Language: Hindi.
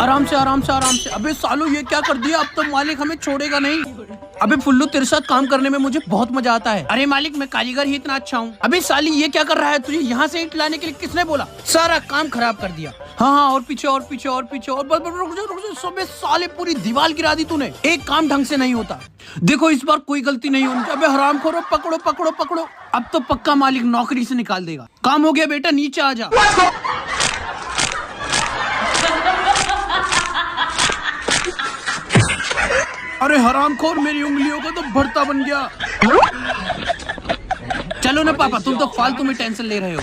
आराम से आराम से आराम से। अबे सालू ये क्या कर दिया, अब तो मालिक हमें छोड़ेगा नहीं। अबे फुल्लू तेरे साथ काम करने में मुझे बहुत मजा आता है। अरे मालिक मैं कारीगर ही इतना अच्छा हूँ। अबे साली ये क्या कर रहा है, तुझे यहाँ से ईंट लाने के लिए किसने बोला? सारा काम खराब कर दिया। हाँ और पीछे और पीछे और पीछे और बस रुक जा सबे साले पूरी दीवार गिरा दी तूने। एक काम ढंग से नहीं होता। देखो इस बार कोई गलती नहीं होनी। अबे हरामखोरो पकड़ो पकड़ो पकड़ो। अब तो पक्का मालिक नौकरी से निकाल देगा। काम हो गया बेटा, नीचे आ जा। अरे हरामखोर मेरी उंगलियों का तो भरता बन गया। चलो ना पापा, तुम तो फालतू में टेंशन ले रहे हो।